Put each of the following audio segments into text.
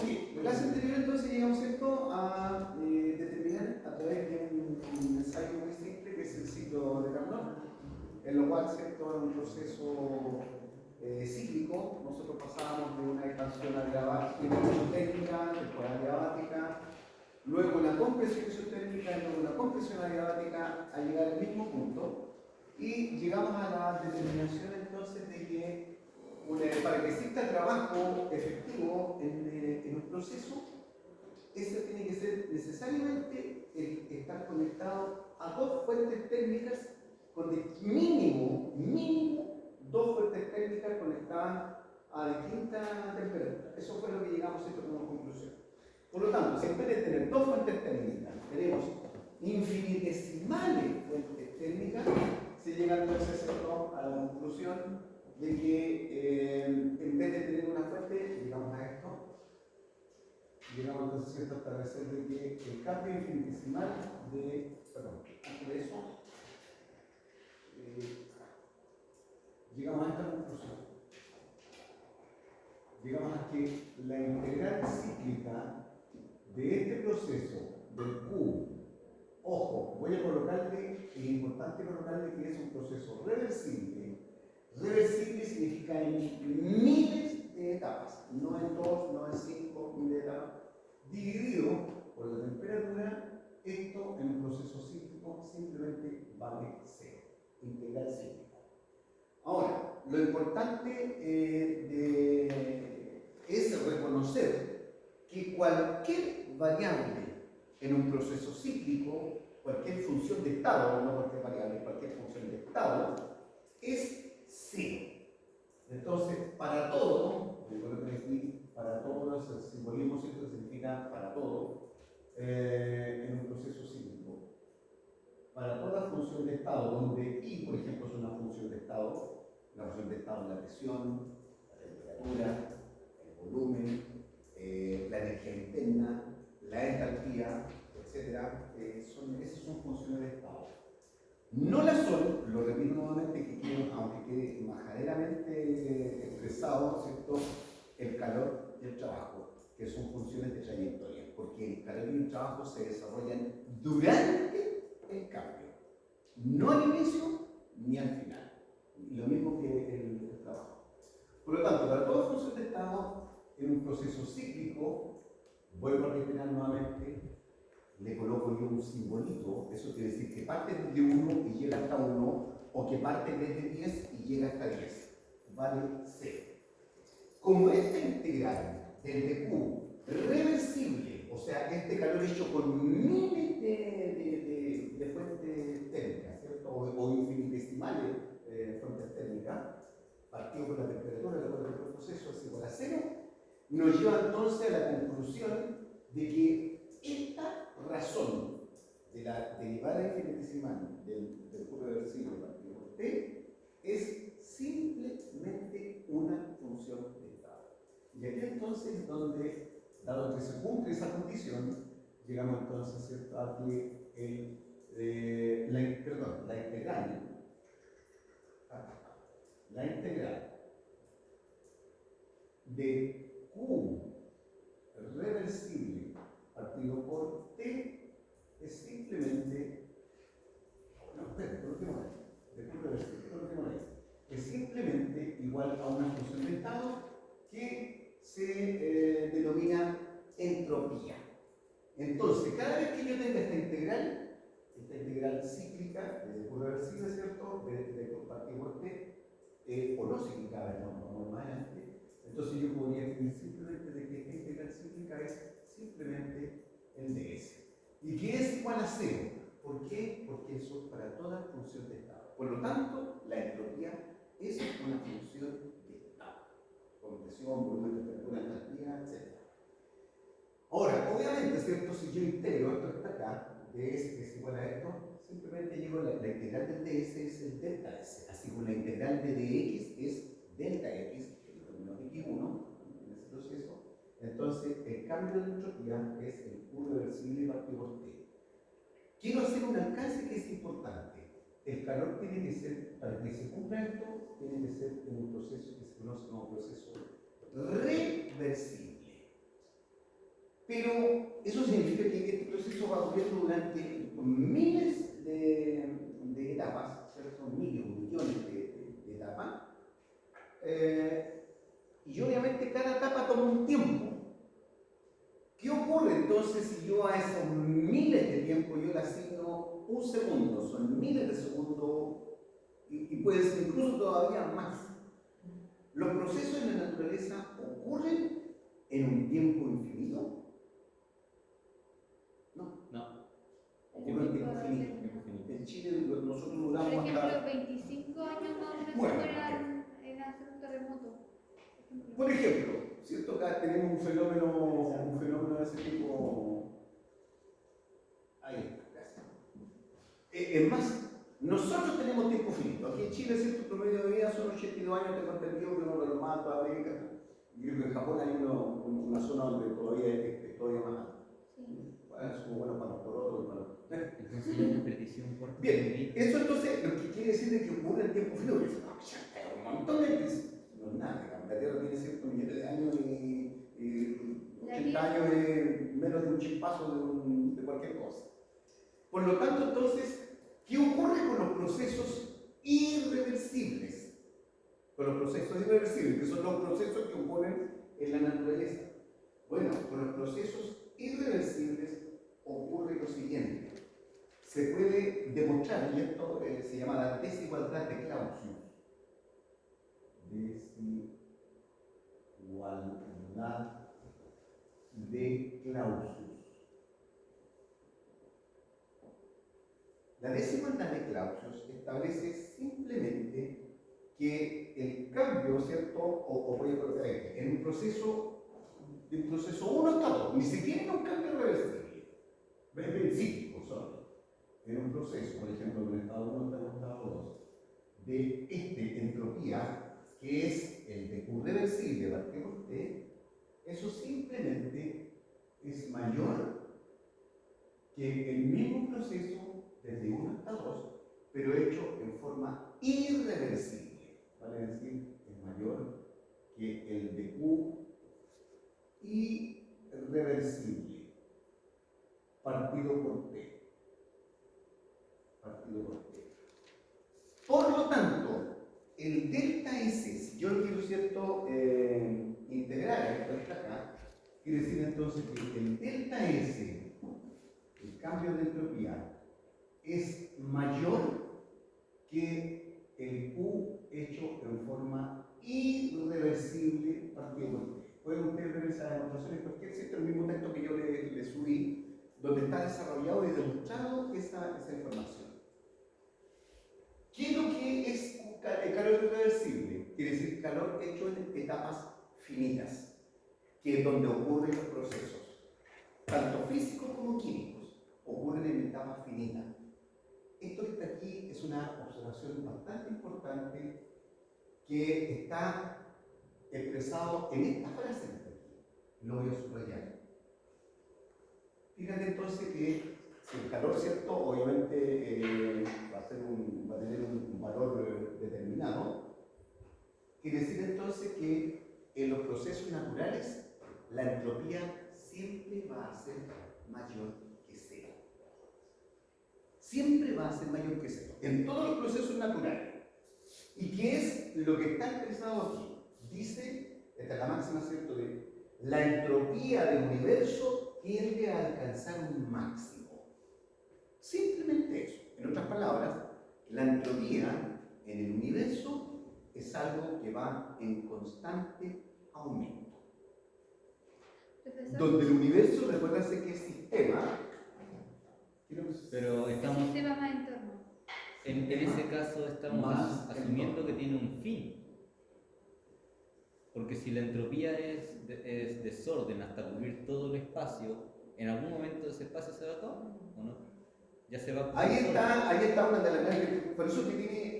Ok, en la clase anterior entonces llegamos, ¿cierto?, a determinar a través de un ensayo muy simple que es el ciclo de Carnot, en lo cual, ¿cierto?, en un proceso cíclico, nosotros pasábamos de una expansión adiabática isotérmica, después adiabática, luego una compresión isotérmica y luego una compresión adiabática a llegar al mismo punto, y llegamos a la determinación entonces de que para que exista trabajo efectivo en un proceso, ese tiene que ser necesariamente estar conectado a dos fuentes térmicas con mínimo dos fuentes térmicas conectadas a distintas temperaturas. Eso fue lo que llegamos a como conclusión. Por lo tanto, si en vez de tener dos fuentes térmicas, tenemos infinitesimales fuentes térmicas, se llega entonces a la conclusión de que en vez de tener una fuente, llegamos a esto, llegamos entonces a establecer de que el cambio infinitesimal antes de eso, llegamos a esta conclusión. Llegamos a que la integral cíclica de este proceso del Q, ojo, voy a colocarle, es importante colocarle que es un proceso reversible. Reversible significa en miles de etapas, no en 2, no en 5, miles de etapas, dividido por la temperatura. Esto en un proceso cíclico simplemente vale 0, integral cíclica. Ahora, lo importante es reconocer que cualquier variable en un proceso cíclico, cualquier función de estado, no cualquier variable, cualquier función de estado, es 0. Entonces, para todo, recuerden aquí, para todo, el simbolismo esto significa para todo, en un proceso cíclico. Para toda función de estado, donde I, por ejemplo, es una función de estado, la función de estado es la presión, la temperatura, el volumen, la energía interna, la entalpía, etc. Esas son funciones de estado. No las son, lo repito nuevamente, aunque quede majaderamente expresado, ¿cierto?, el calor y el trabajo, que son funciones de trayectoria, porque el calor y el trabajo se desarrollan durante el cambio, no al inicio ni al final. Lo mismo que el trabajo. Por lo tanto, para toda función de estado, en un proceso cíclico, vuelvo a reiterar nuevamente, le coloco yo un simbolito, eso quiere decir que parte de 1 y llega hasta 1, o que parte desde 10 y llega hasta 10. Vale 0. Como esta integral del Q reversible, o sea, este calor hecho con miles de fuentes térmicas, ¿cierto?, o infinitesimales fuentes térmicas, partido por la temperatura de el proceso es igual a 0, nos lleva entonces a la conclusión de que esta razón de la derivada infinitesimal del Q reversible partido por T es simplemente una función de estado. Y aquí entonces donde, dado que se cumple esa condición, llegamos entonces, ¿cierto?, a que la integral de Q reversible partido por T es simplemente, es simplemente igual a una función de estado que se denomina entropía. Entonces, cada vez que yo tenga esta integral cíclica de Q reversible, ¿cierto?, de partido por T, o no cíclica, a ver, no más adelante, entonces yo podría escribir simplemente de que esta integral cíclica es simplemente el ds. ¿Y que es igual a 0? ¿Por qué? Porque eso es para toda función de estado. Por lo tanto, la entropía es una función de estado. Compresión, volumen, temperatura, entalpía, etc. Ahora, obviamente, ¿cierto?, si yo integro esto hasta acá, ds que es igual a esto, simplemente llego a la integral del ds es el delta s, así como la integral de dx es delta x, que es lo menos x1 en ese proceso. Entonces, el cambio de entropía es el Q reversible partido por T. Quiero hacer un alcance que es importante. El calor tiene que ser, para que se cumpla esto, tiene que ser en un proceso que se conoce como proceso reversible. Pero eso significa que este proceso va ocurriendo durante miles de etapas, ¿cierto? Miles o millones de etapas. Y obviamente cada etapa toma un tiempo. ¿Qué ocurre entonces si yo a esos miles de tiempo yo le asigno un segundo? Son miles de segundos y puede ser incluso todavía más. ¿Los procesos en la naturaleza ocurren en un tiempo infinito? No. Ocurre en tiempo finito. En Chile nosotros duramos Por ejemplo, hasta... 25 años más o menos Bueno, en hacer un terremoto. por ejemplo, ¿cierto? Acá tenemos un fenómeno de ese tipo. Ahí está, gracias. Es más, nosotros tenemos tiempo finito. Aquí en Chile, ¿cierto? El promedio de vida son 82 años, tengo entendido que uno de los más altos de América. Y creo que en Japón hay una zona donde todavía es todavía más alto. Sí. Bueno, somos buenos para los porotos y para los... Entonces hay una predicción corta. Bien, eso entonces lo que quiere decir es que ocurre en tiempo finito. Hay un montón de... No es nada, la Tierra tiene ciertos millones de años y 80 años es menos de un chispazo de cualquier cosa. Por lo tanto, entonces, ¿qué ocurre con los procesos irreversibles? Con los procesos irreversibles, que son los procesos que ocurren en la naturaleza. Bueno, con los procesos irreversibles ocurre lo siguiente. Se puede demostrar, y esto se llama la desigualdad de Clausius. Desigualdad de Clausius. La desigualdad de Clausius establece simplemente que el cambio, ¿cierto? O voy a colocar aquí, en un proceso, de un proceso 1 hasta 2, ni siquiera en un cambio reversible, es cíclico solo. En un proceso, por ejemplo, de un estado 1 hasta un estado 2, de entropía, que es el de Q reversible, partimos de, eso simplemente es mayor que el mismo proceso desde 1 hasta 2, pero hecho en forma irreversible. Vale decir, es mayor que el de Q irreversible, partido por T. Partido por T. Por lo tanto, el delta S, si yo lo quiero, ¿cierto? Integrar, esto está acá, quiere decir entonces que el delta S, el cambio de entropía, es mayor que el Q hecho en forma irreversible partido por T. Pueden ustedes ver esas demostraciones, porque es el mismo texto que yo le subí, donde está desarrollado y demostrado esa información. ¿Qué es lo que es el calor irreversible? Quiere decir calor hecho en etapas finitas, que es donde ocurren los procesos, tanto físicos como químicos, ocurren en etapas finitas. Esto que está aquí es una observación bastante importante que está expresado en esta frase que está aquí. Lo voy a subrayar. Fíjate entonces que si el calor, ¿cierto? Obviamente va a tener un valor determinado. Quiere decir entonces que en los procesos naturales la entropía siempre va a ser mayor que cero. Siempre va a ser mayor que cero. En todos los procesos naturales. ¿Y qué es lo que está expresado aquí? Dice, esta es la máxima, ¿cierto? De la entropía del universo tiende a alcanzar un máximo. Simplemente eso. En otras palabras, la entropía en el universo es algo que va en constante aumento. Profesor, Donde el universo, recuérdense que es sistema, Pero el estamos, sistema más entorno. en ese caso estamos Más asumiendo entorno. que tiene un fin. Porque si la entropía es desorden hasta cubrir todo el espacio, en algún momento ese espacio se va a acabar, ¿o no? Ya se va a cubrir ahí todo. está una de las grandes. Por eso que tiene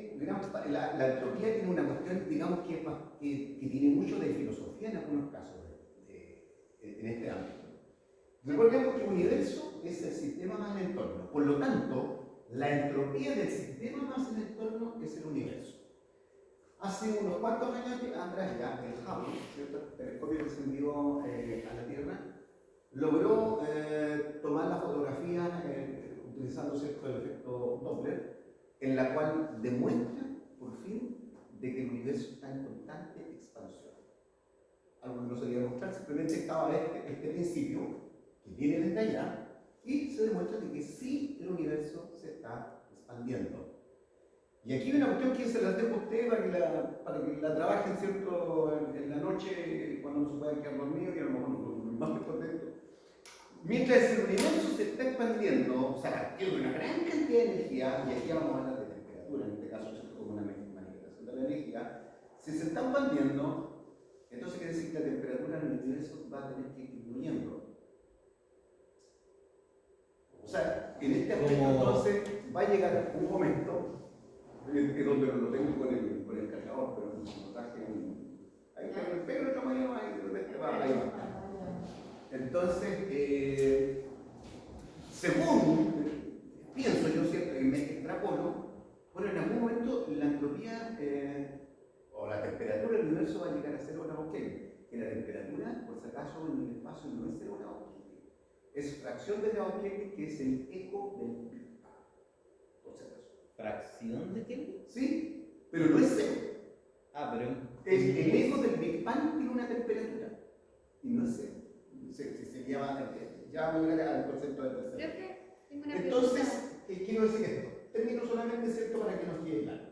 la entropía tiene una cuestión, digamos, que tiene mucho de filosofía en algunos casos en este ámbito. Recordemos que el universo es el sistema más el entorno. Por lo tanto, la entropía del sistema más el entorno es el universo. Hace unos cuantos años atrás ya, el Hubble, ¿cierto? El telescopio que se envió a la Tierra, logró tomar la fotografía utilizando ¿cierto? El efecto Doppler, en la cual demuestra, por fin, de que el universo está en constante expansión. Algo que no se debía mostrar, simplemente estaba este principio, que viene desde allá, y se demuestra de que sí el universo se está expandiendo. Y aquí hay una cuestión que se las dejo a ustedes para que la trabajen, ¿cierto? En la noche, cuando no se puedan quedar dormidos, y a lo mejor más mejor de esto. Mientras el universo se está expandiendo, o sea, tiene una gran cantidad de energía, y aquí vamos a hablar de temperatura, en este caso, ¿cierto? Como una manifestación de la energía, si se está expandiendo, entonces quiere decir que la temperatura en el universo va a tener que ir disminuyendo. O sea, en este aspecto, entonces, va a llegar un momento es donde lo tengo con el cargador, pero lo traje ahí tengo el pelo, otro mañana, ahí de repente va, ahí va. Entonces, según pienso yo, ¿cierto? Y me extrapolo, bueno, en algún momento la entropía o la temperatura del universo va a llegar a 0 grados Kelvin. Que la temperatura, por si acaso, en el espacio no es 0 grados Kelvin. Es fracción de grados Kelvin, que es el eco del Big Bang. Por si acaso. ¿Fracción de Kelvin? Sí, pero no es 0. Ah, pero... El eco del Big Bang tiene una temperatura y no es 0. Se llama, ya vamos a llegar al concepto de tercera. Profe, tengo una Entonces, ¿qué quiero decir esto? Termino solamente, ¿cierto?, para que nos quede claro.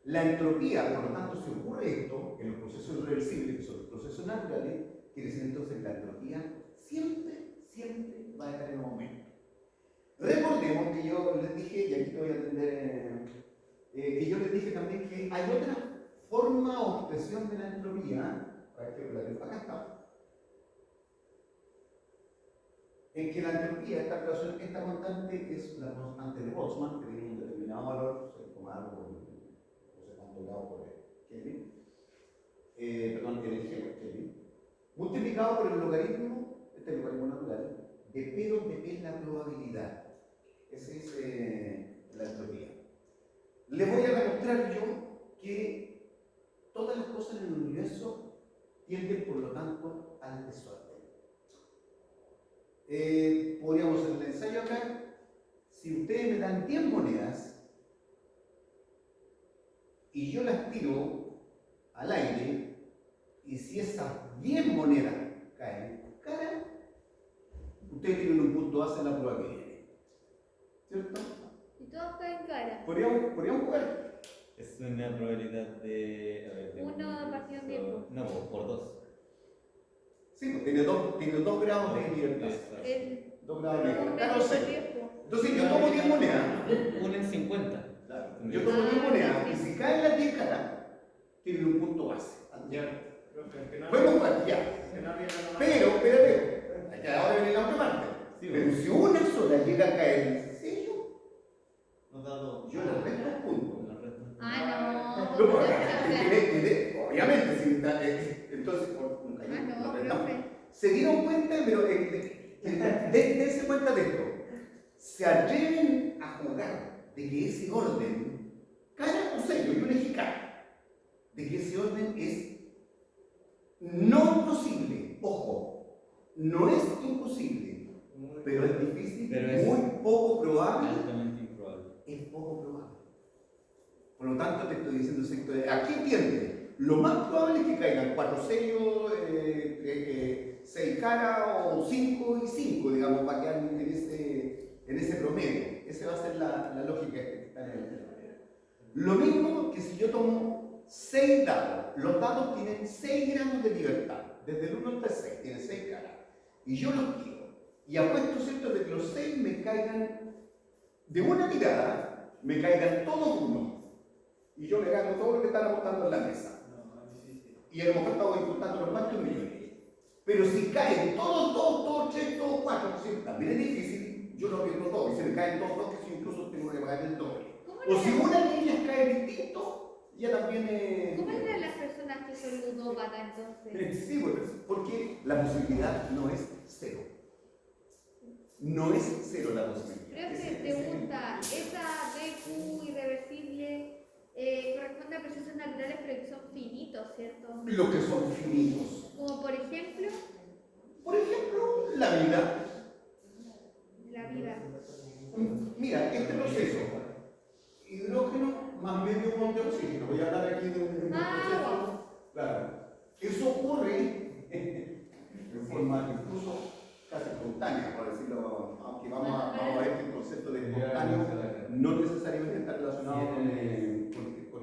La entropía, por lo tanto, si ocurre esto en los procesos irreversibles, que son los procesos naturales, quiere decir entonces que la entropía siempre va a estar en aumento. Recordemos que yo les dije, y aquí te voy a atender, que yo les dije también que hay otra forma o expresión de la entropía, para que la acá está, en que la entropía, esta constante es la constante de Boltzmann, que tiene un determinado valor, 6,algo por no sé cuánto grado por Kelvin, energía por Kelvin, multiplicado por el logaritmo, este logaritmo natural, de P donde P es la probabilidad. Esa es la entropía. Les voy a demostrar yo que todas las cosas en el universo tienden, por lo tanto, al desorden. Podríamos hacer el ensayo acá. Si ustedes me dan 10 monedas y yo las tiro al aire, y si esas 10 monedas caen cara, ustedes tienen un punto base en la prueba que viene. ¿Cierto? Y todos caen cara. ¿Podríamos jugar? Es una probabilidad de... A ver, de 1 partido en 10. No, por 2. Sí, pues tiene dos grados de libertad. El 2 grados de libertad. 1 Claro, sé. por 10. Entonces yo tomo 10 monedas. 1 en 50. Yo tomo 10 monedas y si caen las 10 caras, tienen un punto base. Podemos jugar, ya. Pero, espérate, ahora viene la otra parte. Sí, Pero bueno. si una sola llega a caer en sello, Nos da 2. yo le resto puntos. Ah, no. No, porque, O sea, obviamente, si está, entonces, no cayó, ah, no, lo restamos. profe. Se dieron cuenta, pero dense cuenta de esto. Se atreven a jugar de que ese orden, cara o sello, yo elegí cara, de que ese orden es no posible. Ojo, no es imposible, pero es difícil, Pero es muy poco probable. altamente improbable. Es poco probable. Por lo tanto, te estoy diciendo esto. ¿A qué tiende? Lo más probable es que caigan 4 sellos, 6 caras o 5 y 5, digamos, para quedar en ese promedio. Esa va a ser la lógica que está en el. Lo mismo que si yo tomo 6 dados. Los dados tienen 6 gramos de libertad. Desde el 1 hasta el 6, tienen 6 caras. Y yo los tiro. Y apuesto, ¿cierto?, de que los 6 me caigan de una tirada, me caigan todos uno. Y yo me gano todo lo que están apostando en la mesa. Y a lo mejor estamos disfrutando los cuantos millones. Pero si caen todos 3, todos 4, también es difícil, yo lo pierdo todo. Y si me caen todos, que si incluso tengo que pagar el doble. O si una de ellas cae distinto, ya también es. ¿Cómo eran las personas que son ludópatas entonces? Sí, porque la posibilidad no es 0. No es 0 la posibilidad. Profe, pregunta, esa DQ irreversible corresponde a procesos naturales pero que son finitos, ¿cierto? Los que son finitos. Como por ejemplo, La vida. La vida. Mira, este proceso, hidrógeno más medio mol de oxígeno, voy a hablar aquí de un proceso, claro, eso ocurre en forma incluso casi espontánea, por decirlo, aunque vamos a ver que el concepto de espontáneo no necesariamente está relacionado con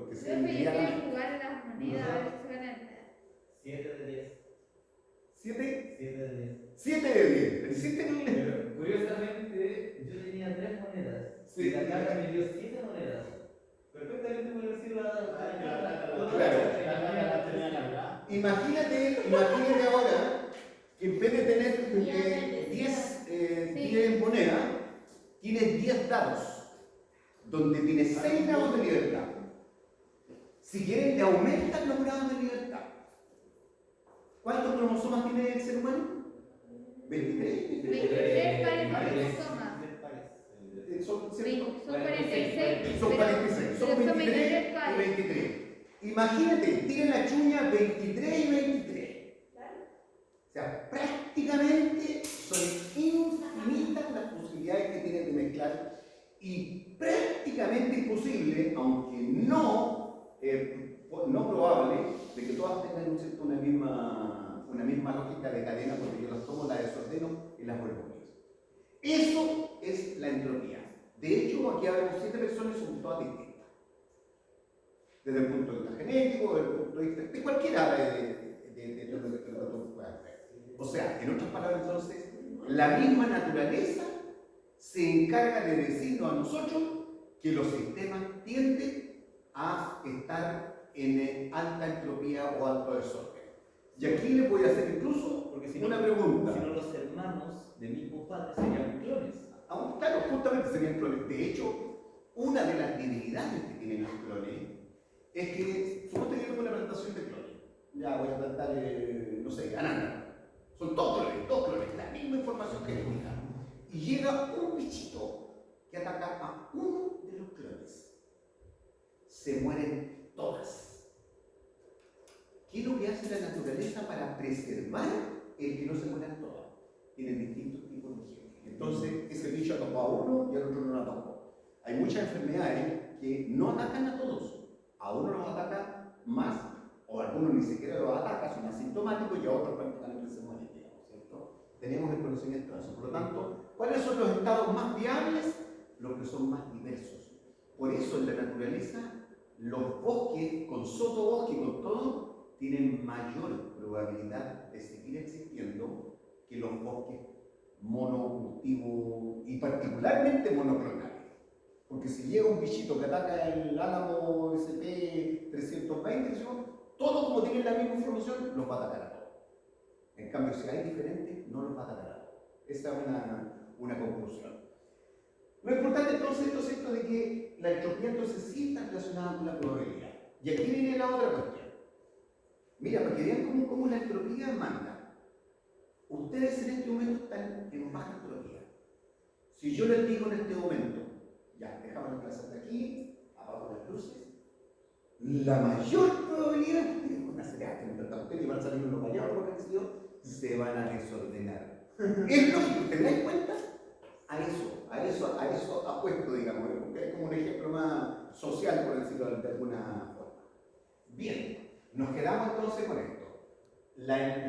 que se Yo quería envían jugar en las monedas a ver si se ganan. 7 de 10. 7 7 de 10. 7 de 10. ¿Le hiciste el- Pero curiosamente, yo tenía 3 monedas. Sí. Y la carga me dio 7 monedas. Perfectamente puedo decir la Imagínate ahora que en vez de tener 10 monedas, tienes 10 dados, donde tienes 6 grados de libertad. Si quieren, le aumentan los grados de libertad. ¿Cuántos cromosomas tiene el ser humano? 23. 23 pares de cromosomas. Son, Sí, ¿cierto? son 46. Son 46, son pero 23 y pares. 23. Imagínate, tienen la chuña 23 y 23. O sea, prácticamente son infinitas las posibilidades que tienen de mezclar y prácticamente imposible, aunque no probable, de que todas tengan ¿no es cierto? una misma lógica de cadena, porque yo las tomo, las desordeno y las vuelvo mías. Eso es la entropía. De hecho, aquí vemos 7 personas y son todas distintas. Desde el punto de vista genético, desde el punto de vista de cualquier área de lo que tú puedas ver. O sea, en otras palabras, entonces, la misma naturaleza se encarga de decirnos a nosotros que los sistemas tienden a estar en alta entropía o alto desorden. Y aquí le voy a hacer incluso Porque si no, una pregunta. si no, los hermanos de mismo padre serían clones. Claro, justamente serían clones. De hecho, una de las debilidades que tienen los clones es que, supongo que yo tengo una plantación de clones. Ya voy a plantar, no sé, anándano. Son dos clones, la misma información genética. Y llega un bichito que ataca a uno de los clones. Se mueren todas. ¿Qué es lo que hace la naturaleza para preservar el que no se mueran todas? Tienen distintos tipos de genes. Entonces, ese bicho atacó a uno y al otro no lo atacó. Hay muchas enfermedades que no atacan a todos. A uno los ataca más, o a algunos ni siquiera los ataca, son asintomáticos, y a otros prácticamente se mueren, digamos, ¿cierto? Tenemos el conocimiento de eso. Por lo tanto, ¿cuáles son los estados más viables? Los que son más diversos. Por eso en la naturaleza, los bosques, con sotobosque y con todo, tienen mayor probabilidad de seguir existiendo que los bosques monocultivos y particularmente monoclonales. Porque si llega un bichito que ataca el álamo SP320, todos como tienen la misma información, los va a atacar a todos. En cambio, si hay diferentes, no los va a atacar a todos. Esa es una conclusión. Lo importante entonces es esto de que la entropía entonces sí está relacionada con la probabilidad. Y aquí viene la otra cuestión. Mira, para que vean cómo la entropía manda. Ustedes en este momento están en baja entropía. Si yo les digo en este momento, ya, dejamos la clase hasta aquí, apago las luces, la mayor probabilidad es que una seriedad que ustedes van a salir unos vallados por parecido, se van a desordenar. Es lógico, ¿te das cuenta? A eso apuesto, digamos, porque es como un ejemplo más social, por decirlo de alguna forma. Bien, nos quedamos entonces con esto.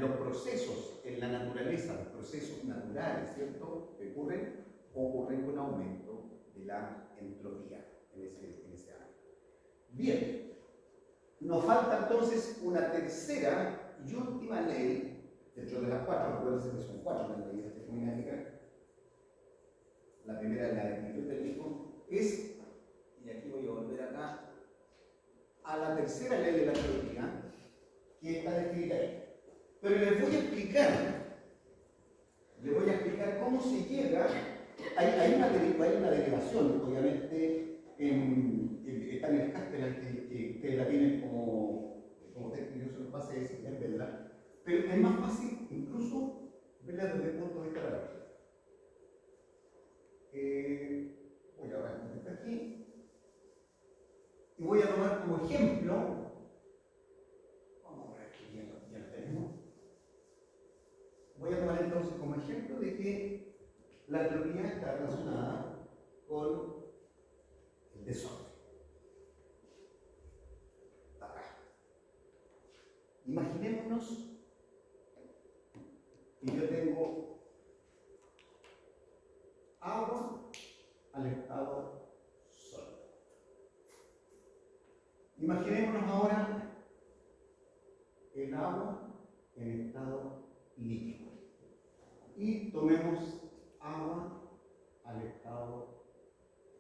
Los procesos en la naturaleza, los procesos naturales, ¿cierto?, que ocurren con aumento de la entropía en ese ámbito. Bien, nos falta entonces una tercera y última ley, dentro de las 4, recuerden que son 4 las leyes termodinámicas. La primera es la de equilibrio térmico, y aquí voy a volver acá, a la tercera ley de la entropía, que está descrita ahí. Pero les voy a explicar cómo se llega. Hay una derivación, obviamente, está en el Castellan, que ustedes la tienen como texto, yo se los pasé a decir, es verdad. Pero es más fácil, incluso, verla desde el punto de vista de la lógica. Voy a ver aquí. Y voy a tomar como ejemplo. Vamos a ver aquí, ya lo tenemos. Voy a tomar entonces como ejemplo de que la entropía está relacionada con el desorden. Acá. Imaginémonos que yo tengo agua al estado sólido. Imaginémonos ahora el agua en estado líquido. Y tomemos agua al estado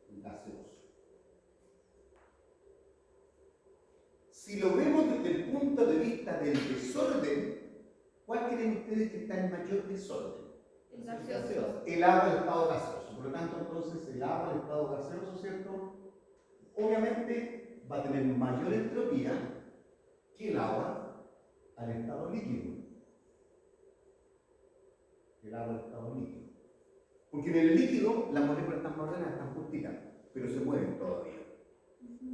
gaseoso. Si lo vemos desde el punto de vista del desorden, ¿cuál creen ustedes que está en mayor desorden? El gaseoso. El agua al estado gaseoso. Por lo tanto, entonces, el agua al estado gaseoso, ¿cierto? Obviamente va a tener mayor entropía que el agua al estado líquido. El agua al estado líquido. Porque en el líquido las moléculas están más ordenadas, están justitas, pero se mueven todavía.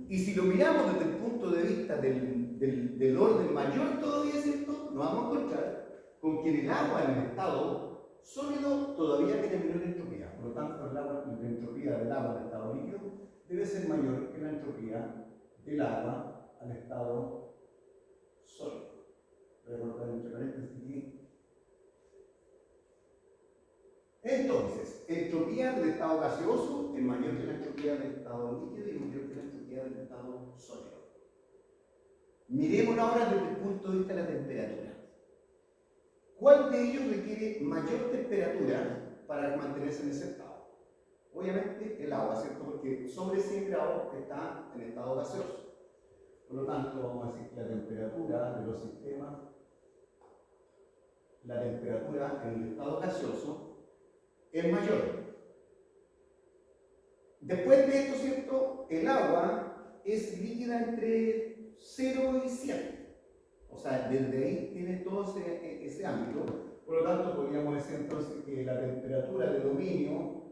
Y si lo miramos desde el punto de vista del orden mayor todavía, ¿cierto? Nos vamos a encontrar con que el agua en el estado sólido todavía tiene menor entropía. Por lo tanto, la entropía del agua en el estado líquido debe ser mayor que la entropía del agua al estado sólido. Voy a colocar entre paréntesis aquí. Entonces, entropía del estado gaseoso es mayor que la entropía del estado líquido y mayor que la entropía del estado sólido. Miremos ahora desde el punto de vista de la temperatura. ¿Cuál de ellos requiere mayor temperatura para mantenerse en ese estado? Obviamente el agua, ¿cierto? Porque sobre 100 grados está en estado gaseoso. Por lo tanto, vamos a decir que la temperatura de los sistemas, la temperatura en el estado gaseoso, es mayor. Después de esto, ¿cierto? El agua es líquida entre 0 y 100. O sea, desde ahí tiene todo ese ámbito. Por lo tanto, podríamos decir entonces que la temperatura de dominio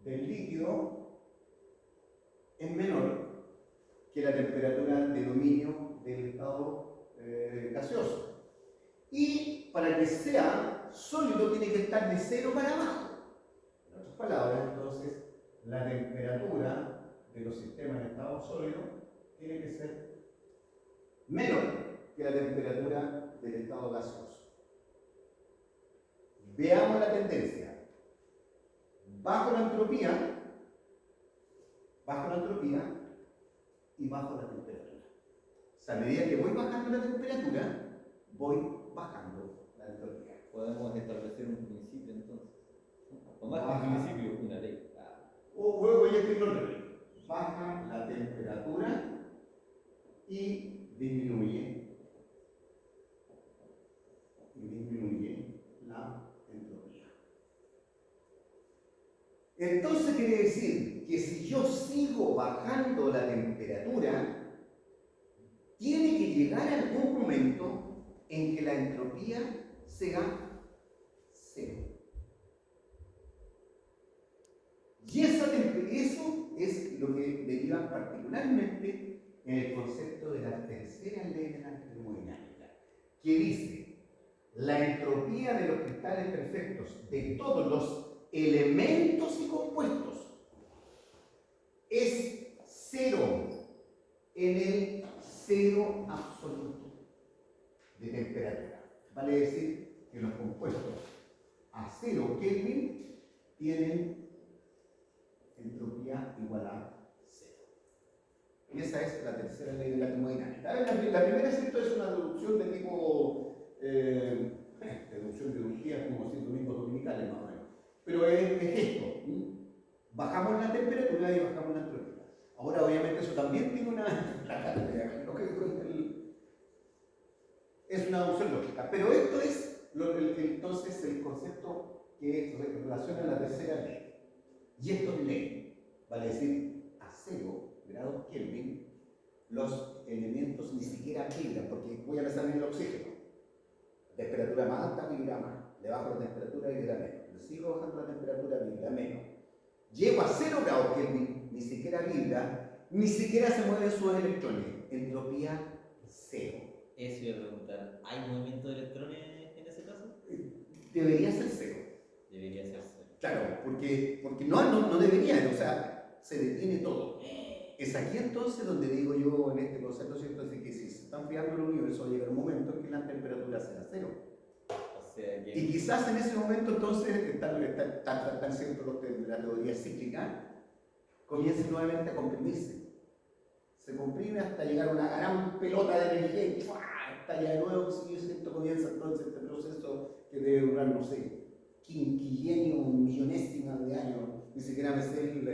del líquido es menor que la temperatura de dominio del estado gaseoso. Y para que sea sólido tiene que estar de 0 para abajo. En otras palabras, entonces, la temperatura de los sistemas en estado sólido tiene que ser menor que la temperatura del estado gaseoso. Veamos la tendencia. Bajo la entropía y bajo la temperatura. O sea, a medida que voy bajando la temperatura, voy bajando la entropía. Podemos establecer un principio entonces. O más que un principio, una ley. O voy a escribirlo al revés. Baja la temperatura y disminuye la entropía. Entonces quiere decir que si yo sigo bajando la temperatura, tiene que llegar algún momento en que la entropía sea 0. Y eso es lo que deriva particularmente en el concepto de la tercera ley de la termodinámica, que dice: la entropía de los cristales perfectos de todos los elementos y compuestos es 0 en el 0 absoluto de temperatura. Vale decir que los compuestos a 0 Kelvin tienen entropía igual a 0. Y esa es la tercera ley de la termodinámica. La primera, ¿cierto?, es una deducción de tipo deducción deducida, como decir domingos dominicales más o menos. Pero es esto: bajamos la temperatura y bajamos la entropía. Ahora, obviamente, eso también tiene una es una deducción lógica, pero esto es entonces el concepto que relaciona la tercera ley. Y esto es ley, vale decir, a 0 grados Kelvin, los elementos ni siquiera vibran, porque voy a pensar en el oxígeno. Temperatura más alta vibra más, le bajo la temperatura vibra menos, le sigo bajando la temperatura vibra menos. Llego a 0 grados Kelvin, ni siquiera vibra, ni siquiera se mueven sus electrones, entropía 0. Eso iba a preguntar, ¿hay movimiento de electrones en ese caso? Debería ser 0. Claro, porque no debería, o sea, se detiene todo. Es aquí entonces donde digo yo en este concepto, ¿cierto? De que si se está enfriando el universo va a llegar un momento en que la temperatura será cero. O sea que... Y quizás en ese momento entonces, están ciertos los de la teoría cíclica, comience nuevamente a comprimirse. Se comprime hasta llegar a una gran pelota de energía y ¡fua! Estalla de nuevo, y esto comienza entonces este proceso que debe durar, no sé, quinquillenio, millonésima de años, ni siquiera me sé el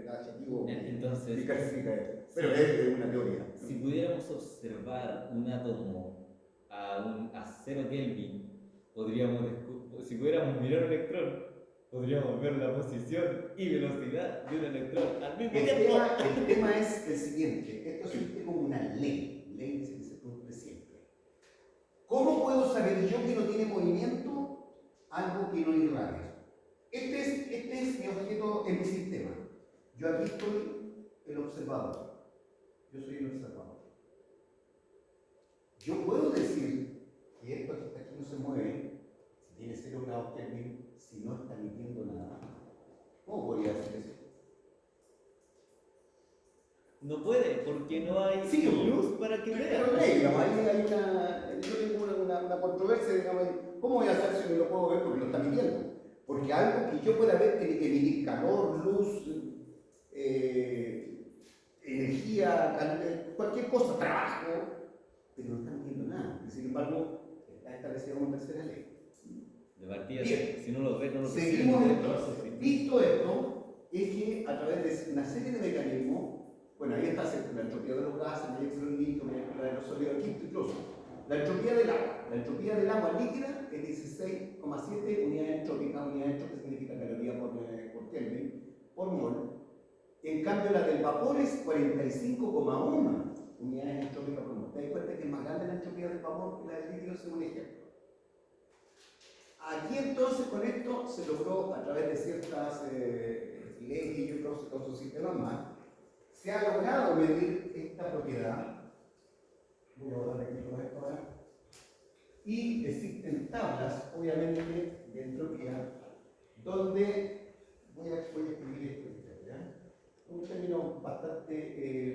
adjetivo Entonces, que califica esto. Pero es una teoría. si pudiéramos observar un átomo a 0 Kelvin, si pudiéramos mirar un electrón, podríamos ver la posición y velocidad de un electrón al mismo tiempo. El tema es el siguiente, esto existe como una ley dice que se cumple siempre. ¿Cómo puedo saber yo que no tiene movimiento algo que no irradia? Este es mi objeto en mi sistema. Yo aquí estoy el observador. Yo soy el observador. Yo puedo decir que esto que está aquí no se mueve, si tiene 0 grados Kelvin, si no está emitiendo nada. ¿Cómo podría decir eso? No puede, porque no hay Sí, luz para que vea. Pero digamos, ahí hay yo tengo una controversia, digamos, ¿cómo voy a hacer si no lo puedo ver porque lo está midiendo? Porque algo que yo pueda ver tiene que emitir calor, luz, energía, cualquier cosa, trabajo, pero no está midiendo nada. Sin embargo, está establecida una tercera ley. De partida, Bien. si no lo ves, no lo Seguimos percibes. entonces. Visto esto, es que a través de una serie de mecanismos, bueno, ahí está la entropía de los gases, la entropía de los sólidos, aquí incluso la entropía del agua. La entropía del agua líquida es 16,7 unidades entrópicas. Unidad entrópica significa caloría por Kelvin, por mol. En cambio, la del vapor es 45,1 unidades entrópicas por mol. ¿Te das cuenta que es más grande la entropía del vapor que la del líquido, según ejemplo? Aquí entonces con esto se logró a través de ciertas leyes y otros sistemas más, se ha logrado medir esta propiedad. Voy a borrar aquí todo esto ahora. Y existen tablas, obviamente, de entropía, donde voy a escribir esto, ¿ya? Un término bastante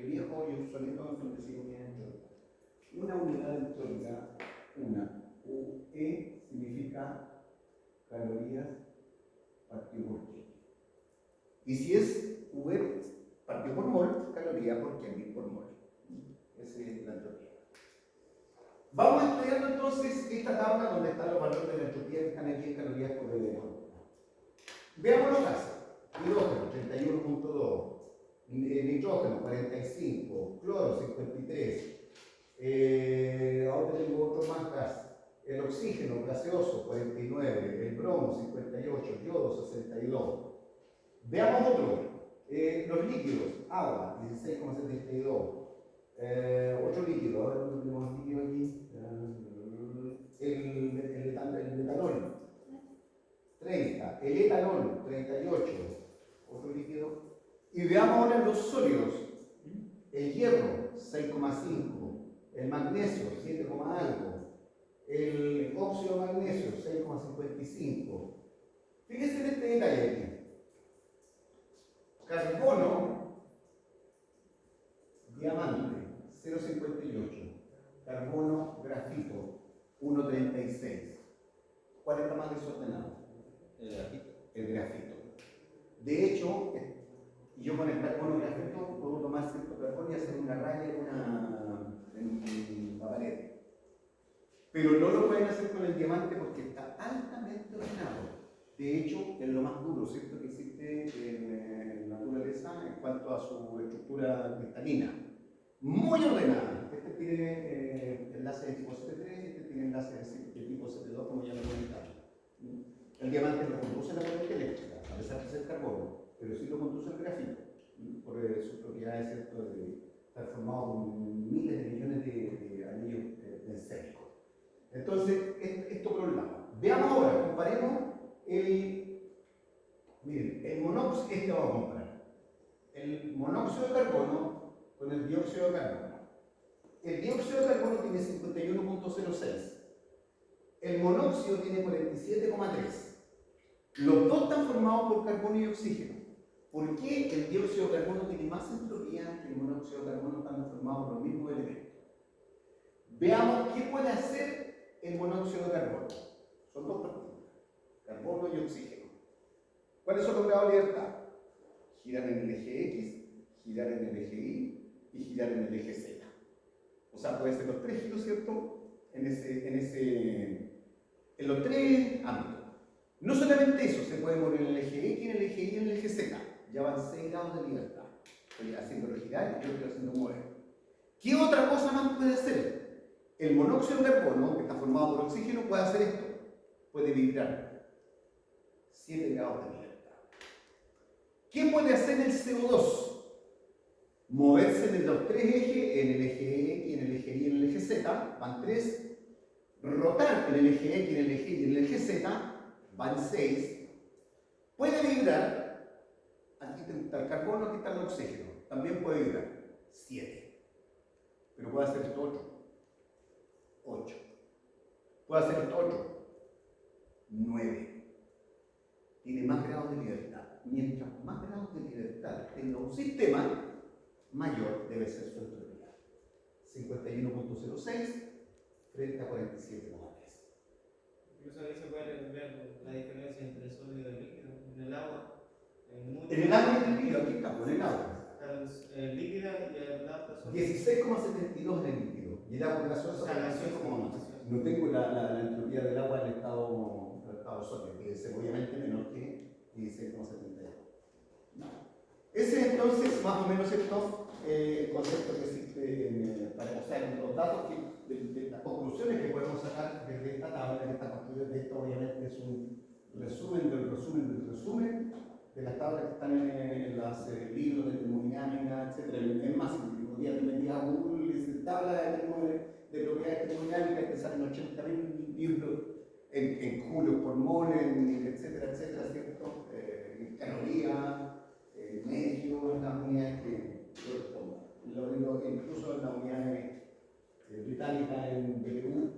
viejo y obsoleto, donde se unidad entrópica. Una unidad entrópica, una UE, significa calorías partido por Kelvin. Y si es V partido por mol, caloría por Kelvin por mol. Esa es la entropía. Vamos estudiando entonces esta tabla donde están los valores de la entropía que están aquí en calorías por mol. Veamos los gases. Hidrógeno 31.2, nitrógeno 45, cloro 53. Ahora tengo otro más gas. El oxígeno gaseoso 49, el bromo 58, yodo 62. Veamos otro. Los líquidos, agua 16,72. Otro líquido, ahora no tenemos líquido aquí. El metanol 30, el etanol 38, otro líquido. Y veamos ahora los sólidos. El hierro 6,5, el magnesio 7, algo. El óxido de magnesio, 6,55. Fíjense en este detalle aquí. Carbono, diamante, 0,58. Carbono, grafito, 1,36. ¿Cuál está más desordenado? El grafito. El grafito. De hecho, yo con el carbono grafito puedo tomar cierto carbono y hacer una raya en la pared. Pero no lo pueden hacer con el diamante porque está altamente ordenado. De hecho, es lo más duro, ¿cierto?, que existe en la naturaleza en cuanto a su estructura cristalina. Muy ordenada. Este tiene enlace de tipo CP3 y este tiene enlace de tipo CP2, como ya lo comentaba. El diamante lo conduce la corriente eléctrica, a pesar de ser carbono, pero sí lo conduce el grafito, por sus propiedades, ¿cierto?, de estar formado con miles de millones de anillos benséricos. Entonces, esto por un lado. Veamos ahora, comparemos miren, el monóxido, este vamos a comparar. El monóxido de carbono con el dióxido de carbono. El dióxido de carbono tiene 51,06. El monóxido tiene 47,3. Los dos están formados por carbono y oxígeno. ¿Por qué el dióxido de carbono tiene más entropía que el monóxido de carbono estando formados por los mismos elementos? Veamos qué puede hacer el monóxido de carbono. Son dos partículas, carbono y oxígeno. ¿Cuáles son los grados de libertad? Girar en el eje X, girar en el eje Y y girar en el eje Z. O sea, puede ser los tres giros, ¿cierto? En los tres ámbitos. No solamente eso, se puede mover en el eje X, en el eje Y y en el eje Z. Ya van 6 grados de libertad. Estoy haciéndolo girar y yo estoy haciendo mover. ¿Qué otra cosa más puede hacer? El monóxido de carbono, que está formado por oxígeno, puede hacer esto. Puede vibrar. 7 grados de libertad. ¿Qué puede hacer el CO2? Moverse en los tres ejes, en el eje X, en el eje Y y en el eje Z, van 3. Rotar en el eje X, en el eje Y y en el eje Z, van 6. Puede vibrar. Aquí está el carbono, aquí está el oxígeno. También puede vibrar. 7. Pero puede hacer esto 8. Puede hacer esto 8. 9. Tiene más grados de libertad. Mientras más grados de libertad tenga un sistema, mayor debe ser su entropía. 51.06 frente a 47,3. Incluso ahí se puede ver la diferencia entre sólido y líquido. En el agua. En el agua y en el líquido, aquí está, con el agua. El líquido y el agua son 16,72 en el líquido. Y el agua gaseosa, O sea, 16,11. No tengo la entropía del agua en el estado sólido, que debe ser obviamente menor que 16,72. No. Ese es entonces más o menos el concepto que existe para mostrar los datos de las conclusiones que podemos sacar desde esta tabla, que está construida. Esto obviamente es un resumen del resumen del resumen de las tablas que están en los libros de termodinámica, etc. Es más, un día te metías a Google y dices tabla de propiedades termodinámicas, te salen 80.000 libros en julios por mol, etcétera, etcétera, ¿cierto? En calorías, medios, las unidades que incluso en las unidades británicas en BU.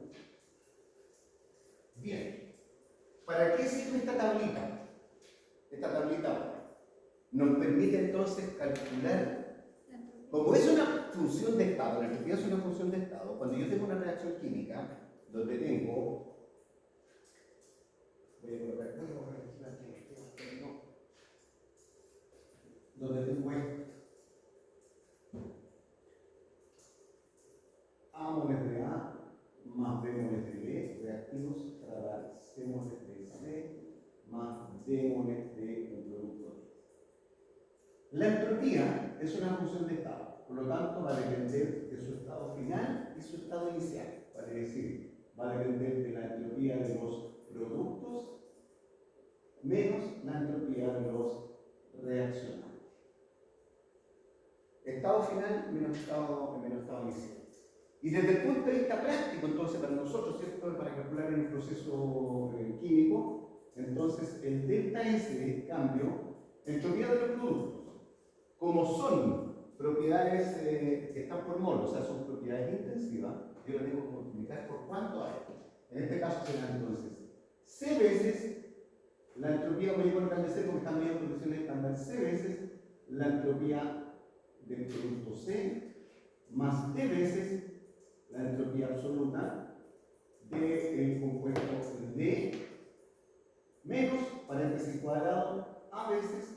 Bien, ¿para qué sirve esta tablita? Esta tablita nos permite entonces calcular, como es una función de estado, la entropía es una función de estado. Cuando yo tengo una reacción química donde tengo, donde tengo esto, A moles de A más B moles de B reactivos para dar C moles de C más D moles de un producto D. La entropía es una función de estado, por lo tanto va a depender de su estado final y su estado inicial. Vale decir, va a depender de la entropía de los productos menos la entropía de los reaccionantes. Estado final menos estado inicial. Y desde el punto de vista práctico, entonces, para nosotros, ¿cierto? Para calcular en un proceso químico, entonces el delta S es cambio, entropía de los productos. Como son propiedades que están por mol, o sea, son propiedades intensivas, yo lo tengo que multiplicar por cuánto hay. En este caso será entonces C veces la entropía, voy a engrandecer porque están en condiciones estándar, C veces la entropía del producto C más D veces la entropía absoluta del compuesto D menos, paréntesis cuadrado, A veces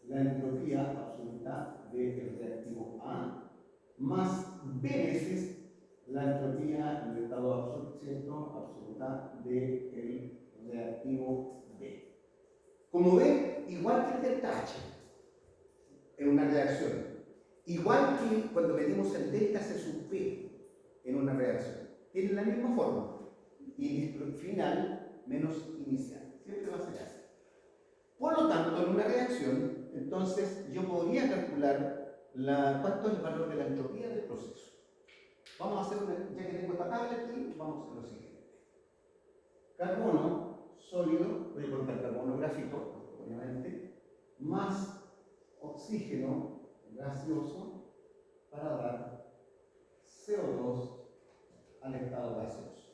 la entropía absoluta del reactivo A más B veces la entropía del estado absoluta del reactivo B. Como ven, igual que el delta H en una reacción, igual que cuando medimos el delta C sub P en una reacción, tienen la misma forma, y final menos inicial, siempre va a ser así. Por lo tanto, en una reacción, entonces yo podría calcular cuánto es el valor de la entropía del proceso. Vamos a hacer, ya que tengo esta tabla aquí, vamos a hacer lo siguiente. Carbono sólido, voy a colocar carbono grafito, obviamente, más oxígeno gaseoso para dar CO2 al estado gaseoso.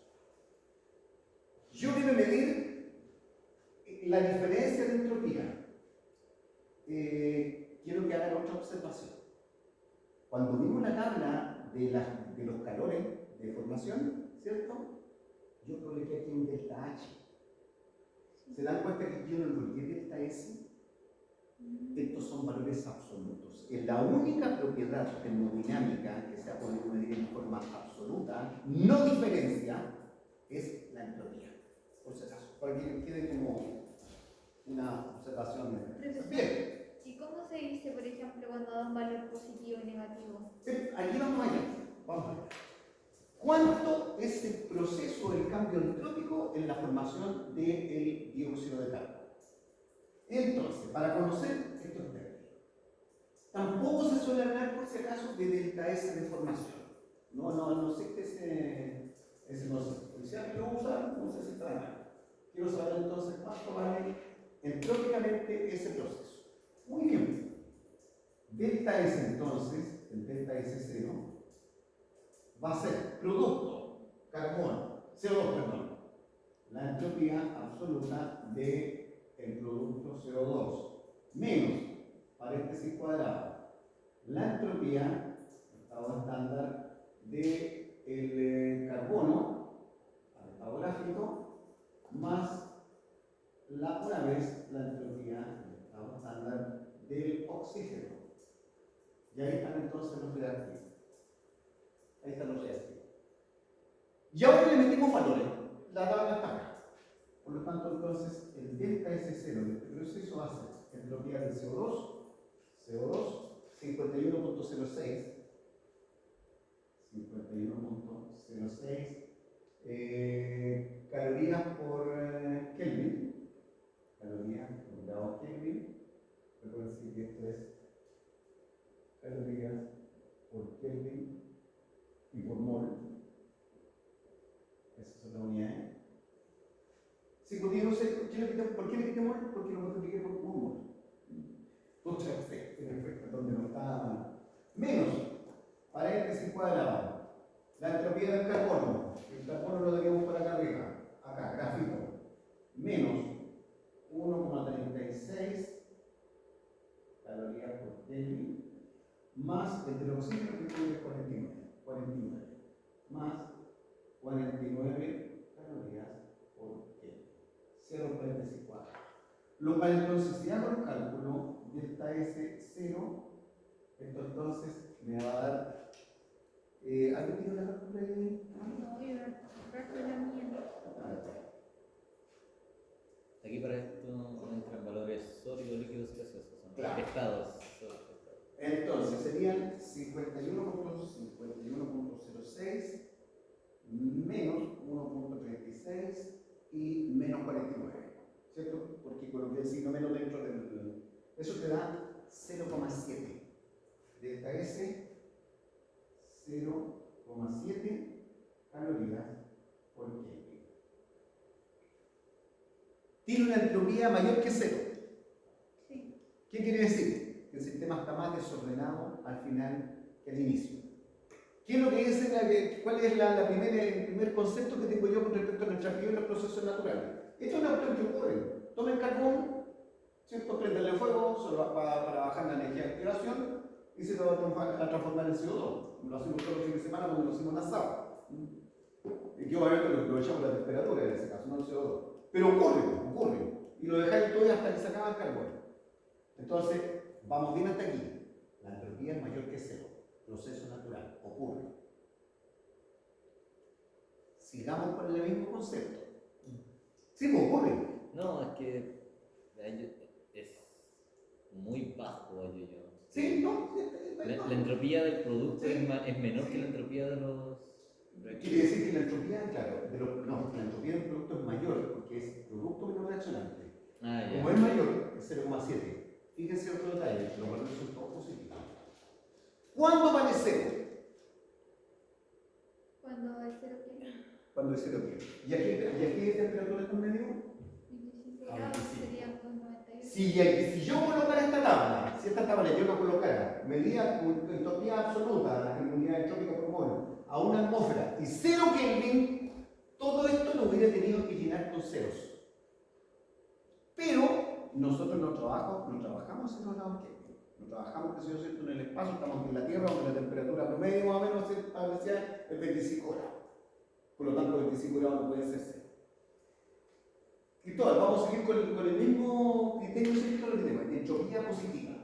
Yo quiero medir la diferencia de entropía, quiero que hagan otra observación. Cuando vimos la tabla de los calores de formación, ¿cierto? Yo coloqué aquí un delta H. ¿Se dan cuenta que yo no coloqué delta S? Estos son valores absolutos. Es la única propiedad termodinámica que se ha podido medir en forma absoluta, no diferencia, es la entropía. Por si acaso, para que quede como una observación. Bien. ¿Y cómo se dice, por ejemplo, cuando da un valor positivo y negativo? Aquí vamos allá. Vamos allá. ¿Cuánto es el proceso del cambio entrópico en la formación del dióxido de carbono? Entonces, para conocer estos términos, tampoco se suele hablar, por si acaso, de delta S de formación. No existe ese concepto. Y si alguien lo usa, no sé si está mal. Quiero saber entonces cuánto vale entrópicamente ese proceso. Muy bien. Delta S entonces, el delta S0, va a ser producto, carbono, CO2, perdón, la entropía absoluta del producto CO2, menos, paréntesis cuadrado, la entropía, estado estándar, del carbono, al estado gráfico, más una vez la entropía, el estado estándar, del oxígeno. Y ahí están entonces los reactivos. Ahí están los reactivos. Y ahora le metimos valores. La tabla está acá. Por lo tanto, entonces, el delta S0 de este proceso va a ser entropía del CO2 51.06, 51.06 calorías por Kelvin, calorías por grado Kelvin. Recuerden que esto es calorías por Kelvin y por mol. Esas son las unidades. Si contigo, ¿por qué le quité mol? Porque lo multipliqué por un mol. Otra vez, en efecto, donde no está menos, paréntesis cuadrado. La entropía del carbono. El carbono lo tenemos por acá arriba, acá, gráfico. Menos 1,36 calorías por Kelvin, más el del oxígeno que tiene 49, más 49 calorías por Kelvin, 0,44. Lo cual entonces, si hago el cálculo, delta S0, esto entonces me va a dar, ¿alguien tiene la calculadora ahí? No, yo no la mía. Aquí para esto entran valores sólidos, líquidos y gaseosos. Son Claro. estados. Entonces serían 51.06 menos 1.36 y menos 49, ¿cierto? Porque coloqué el signo menos dentro del... Eso te da 0,7. Delta S, 0,7 calorías por Kelvin. Tiene una entropía mayor que 0. Sí. ¿Qué quiere decir? Que el sistema está más desordenado al final que al inicio. ¿Qué es lo que dice cuál es el primer concepto que tengo yo con respecto a la entropía y los procesos naturales? Esto es una cuestión que ocurre. Tomen carbón, ¿cierto? Prenderle fuego solo para bajar la energía de activación y se lo va a transformar en CO2. Lo hacemos todos los fines de semana cuando lo hacemos en asado. Y que obviamente lo echamos a la temperatura en ese caso, no el CO2. Pero ocurre. Y lo dejáis todo hasta que se acaba el carbono. Entonces, vamos bien hasta aquí. La entropía es mayor que 0. Proceso natural. Ocurre. Sigamos con el mismo concepto. Sí, pues ocurre. No, es que es muy bajo, hallo yo. Sí, no. La entropía del producto es menor que la entropía de los... Quiere decir que la entropía, claro, la entropía del producto es mayor porque es producto menos reaccionante. Ah, ya. Como es mayor, es 0,7. Fíjense otro detalle, los valores son todos positivos. ¿Cuándo vale 0? Cuando es 0 Kelvin, Cuando es 0 Kelvin. ¿Y aquí qué temperatura está en medio? 25 Ah, grados 25. serían con 98. Si yo colocara esta tabla, si esta tabla yo la colocara, medida entropía absoluta, en unidad entrópica por mol, a una atmósfera y 0 Kelvin, todo esto lo hubiera tenido que llenar con ceros. nosotros no trabajamos en los lados Kelvin. No trabajamos, que si yo siento, en el espacio, estamos aquí en la Tierra, donde la temperatura promedio más o menos se establecía en 25 grados. Por lo tanto, 25 grados no pueden ser 0. Cristóbal, vamos a seguir con el mismo criterio científico que tenemos, de entropía positiva.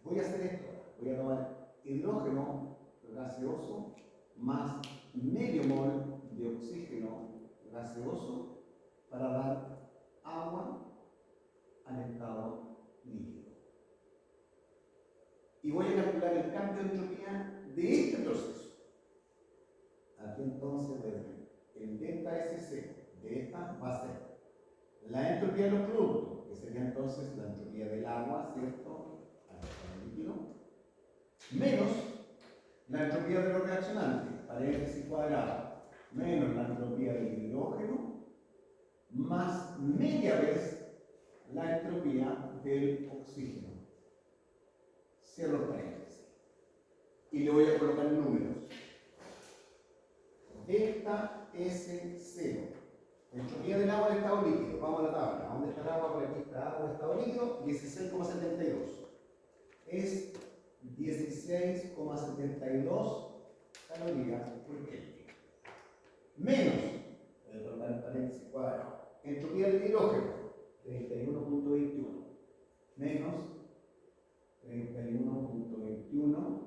Voy a hacer esto. Voy a tomar hidrógeno gaseoso más medio mol de oxígeno gaseoso para dar agua al estado líquido. Y voy a calcular el cambio de entropía de este proceso. Aquí entonces el delta S0 de esta va a ser la entropía de los productos, que sería entonces la entropía del agua, ¿cierto?, al estado líquido, menos la entropía de los reaccionantes, paréntesis cuadrado, menos la entropía del hidrógeno, más media vez la entropía del oxígeno. Cierro los paréntesis. Y le voy a colocar números. Delta S0. Entropía del agua en estado líquido. Vamos a la tabla. ¿Dónde está el agua? Por aquí está agua en estado líquido. 16,72. Es 16,72 calorías por Kelvin. Menos, voy a colocar el paréntesis cuadrado, entropía del hidrógeno, 31,21. Menos 31,21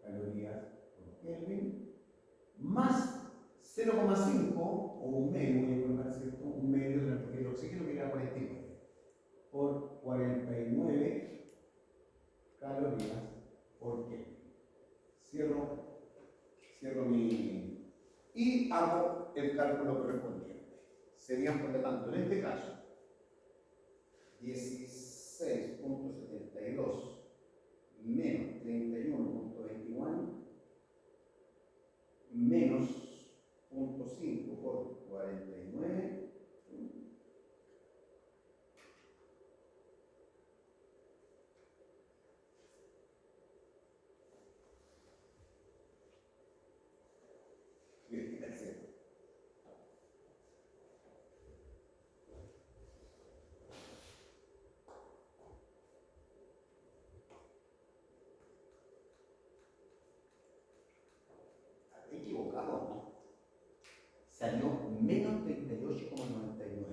calorías por Kelvin. Más 0,5 o un medio, voy a colocar, ¿cierto?, un medio de la entropía del oxígeno, que era 49 por 49 calorías por Kelvin. Cierro mi... y hago el cálculo correspondiente. Serían, por lo tanto, en este caso, 16,72 menos 31,21 menos 0,5 por 49 equivocado, ¿no? Salió menos 38,99.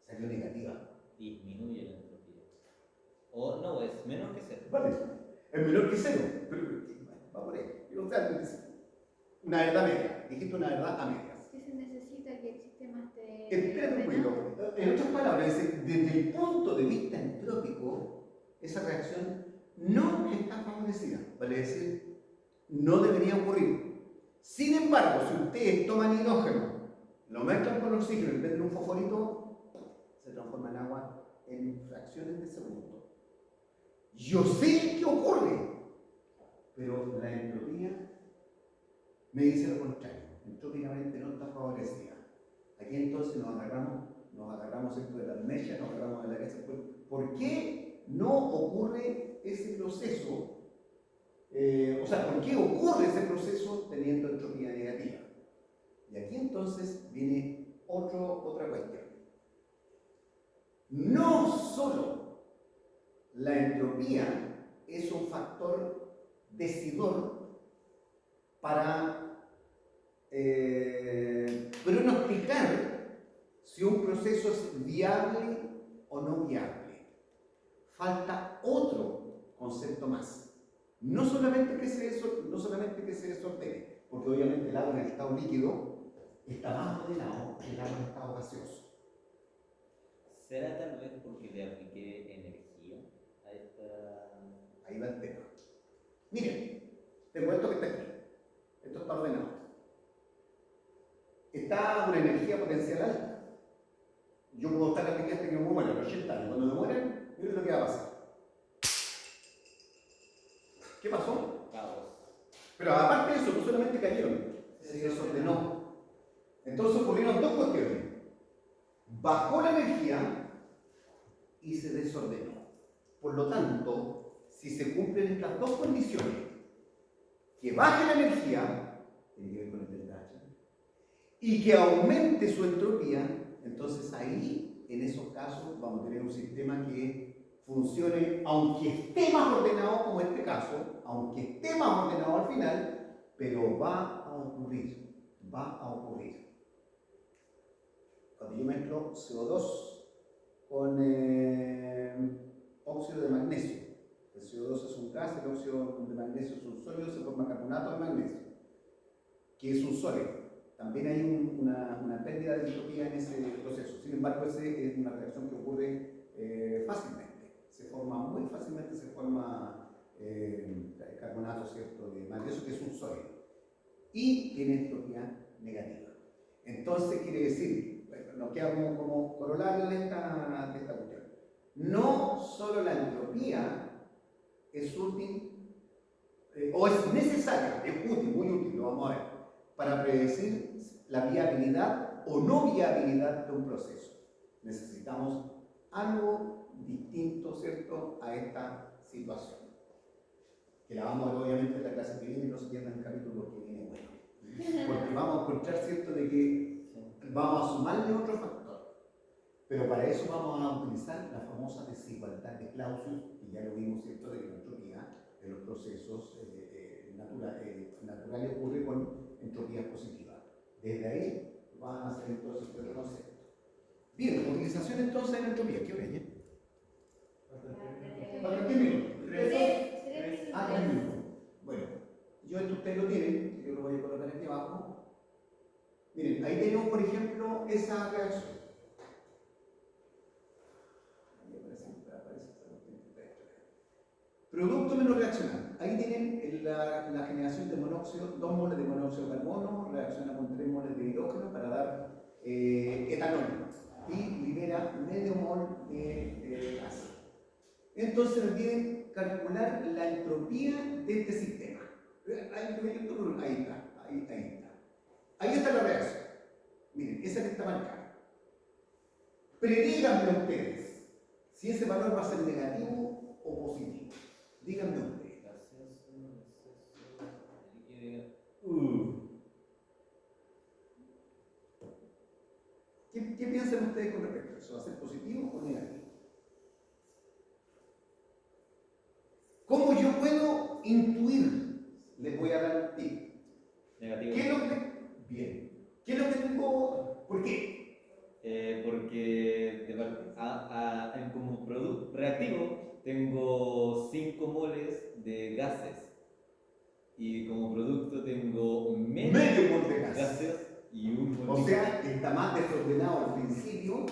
Salió negativa. Disminuye la entropía. O no, es menor que 0. Vale, es menor que 0, pero va por ahí. O sea, una verdad media. Dijiste una verdad a medias. ¿Qué se necesita que el sistema esté Espérate un ordenado? poquito. En otras palabras, desde el punto de vista entrópico, esa reacción no está favorecida. Vale decir, no debería ocurrir. Sin embargo, si ustedes toman hidrógeno, lo mezclan con oxígeno y venden un fosforito, se transforma en agua en fracciones de segundo. Yo sé qué ocurre, pero la entropía me dice lo contrario. Entrópicamente no está favorecida. Aquí entonces nos agarramos esto de las mechas, nos agarramos de la cabeza. ¿Por qué no ocurre ese proceso? ¿Por qué ocurre ese proceso teniendo entropía negativa? Y aquí entonces viene otra cuestión. No solo la entropía es un factor decidor para pronosticar si un proceso es viable o no viable. Falta otro concepto más. No solamente que se desordene, porque obviamente el agua en el estado líquido está más ordenado que el agua en estado gaseoso. ¿Será tal vez porque le apliqué energía a esta...? Ahí va el tema. Miren, te cuento que está aquí. Esto está ordenado. Está una energía potencial alta. Yo puedo estar aquí hasta que me muera, a los 80 años. Cuando me mueran, miren lo que va a pasar. ¿Qué pasó? Caos. Pero aparte de eso, no solamente cayeron, se desordenó. Entonces ocurrieron dos cuestiones. Bajó la energía y se desordenó. Por lo tanto, si se cumplen estas dos condiciones, que baje la energía, tiene que ver con el delta H, y que aumente su entropía, Entonces ahí, en esos casos, vamos a tener un sistema que funcione, aunque esté más ordenado como este caso, aunque esté más ordenado al final, pero va a ocurrir, va a ocurrir. Cuando yo mezclo CO2 con óxido de magnesio, el CO2 es un gas, el óxido de magnesio es un sólido, se forma carbonato de magnesio, que es un sólido. También hay una pérdida de entropía en ese proceso. Sin embargo, esa es una reacción que ocurre fácilmente. Se forma muy fácilmente, se forma carbonato, ¿cierto?, de magnesio, que es un sólido. Y tiene entropía negativa. Entonces, quiere decir, bueno, nos queda como corolario de esta cuestión. No solo la entropía es útil, o es necesaria, es útil, muy útil, lo vamos a ver, para predecir la viabilidad o no viabilidad de un proceso. Necesitamos algo distinto, ¿cierto?, a esta situación. Que la vamos a ver obviamente en la clase que viene y no se pierdan el capítulo que viene bueno. Porque vamos a encontrar, ¿cierto?, de que vamos a sumarle otro factor. Pero para eso vamos a utilizar la famosa desigualdad de Clausius, que ya lo vimos, ¿cierto?, de que la entropía de los procesos naturales ocurre con entropías positivas. Desde ahí van a ser entonces este concepto. Bien, utilización entonces de la entropía. ¿Qué hora es? ¿Para qué minutos? Ah, 3 minutos. Bueno, yo esto ustedes lo tienen, yo lo voy a colocar aquí abajo. Miren, ahí tenemos, por ejemplo, esa reacción. Producto menos reaccionante. Ahí tienen la generación de monóxido, 2 moles de monóxido de carbono, reacciona con 3 moles de hidrógeno para dar etanol y libera medio mol de ácido. Entonces nos piden calcular la entropía de este sistema. Ahí está, ahí está. Ahí está la reacción. Miren, esa que está marcada. Predíganme ustedes si ese valor va a ser negativo o positivo. Díganme ustedes. ¿Qué piensan ustedes con respecto a eso? ¿Va a ser positivo o negativo? ¿Cómo yo puedo intuir? Les voy a dar un tip. Negativo. ¿Qué es lo que... Bien. ¿Qué es lo que tengo? ¿Por qué? Porque como producto reactivo tengo 5 moles de gases y como producto tengo Medio mol de gases y un mol O de sea, está más desordenado al principio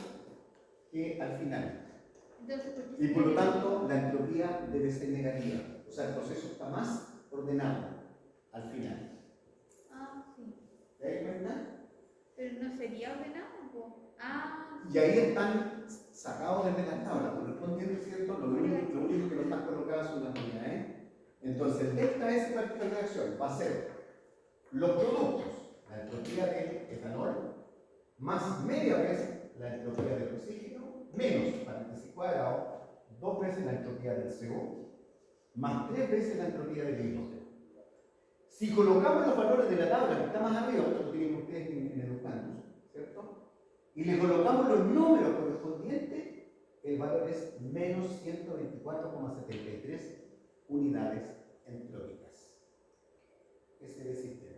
que al final. Entonces, ¿por qué Y por lo sería tanto, la entropía debe ser negativa. O sea, el proceso está más ordenado al final. Ah, sí. ¿Te das cuenta? Pero no sería ordenado, po. Ah, Y ahí están sacados desde la tabla, correspondiente, ¿cierto? Lo único que no están colocadas son las unidades. Entonces, esta es la reacción. Va a ser los productos, la entropía del etanol, más media vez la entropía del oxígeno, menos paréntesis cuadrado, 2 veces la entropía del CO, más 3 veces la entropía del hidrógeno. Si colocamos los valores de la tabla que está más arriba, esto lo tienen ustedes en Educandus, ¿cierto? Y le colocamos los números correspondientes, el valor es menos 124,73 unidades entrópicas. Ese es el sistema.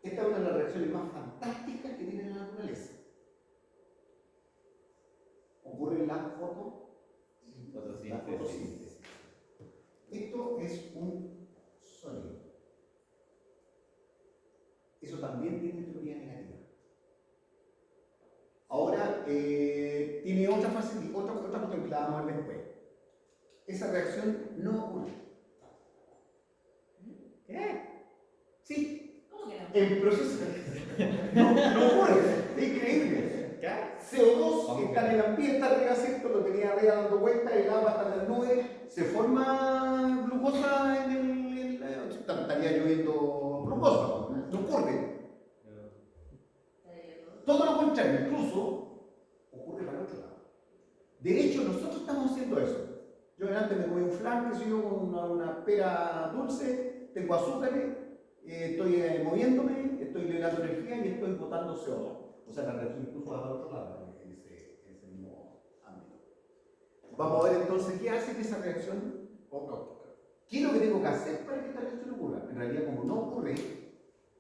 Esta es una de las reacciones más fantásticas que tiene la naturaleza. Ocurre en la fotosíntesis. Esto es un sólido. Eso también tiene entropía negativa. Ahora, tiene otra cuestión que la vamos a ver después. Esa reacción no ocurre. ¿Qué? Sí. ¿Cómo que no? En proceso. No está en el ambiente arriba, ¿cierto? Lo tenía arriba dando vueltas, el agua está en las nubes, se forma glucosa estaría lloviendo glucosa, no ocurre. Todo lo contrario, incluso ocurre para el otro lado. De hecho, nosotros estamos haciendo eso. Yo antes me comí un flan, que soy yo con una pera dulce, tengo azúcares, estoy moviéndome, estoy liberando energía y estoy botando CO2. O sea, la reacción incluso va para otro lado en ese mismo ámbito. Vamos a ver entonces qué hace que esa reacción ocurra. ¿Qué es lo que tengo que hacer para que esta reacción ocurra? En realidad, como no ocurre,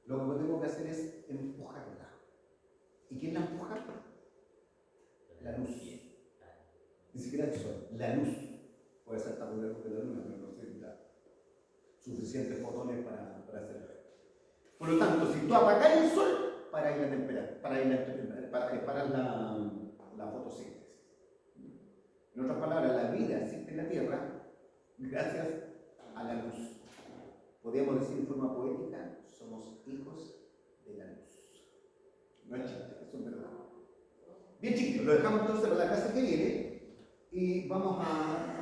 lo que tengo que hacer es empujarla. ¿Y quién la empuja? La luz. Ni siquiera el sol, la luz. Puede ser tan lejos de la luna, pero no necesita suficientes fotones para hacerlo. Por lo tanto, si tú apagas el sol, para ir la temperatura, para la fotosíntesis. En otras palabras, la vida existe en la Tierra gracias a la luz. Podríamos decir en forma poética, somos hijos de la luz. No es chiste, eso es verdad. Bien chicos, lo dejamos entonces para la clase que viene y vamos a...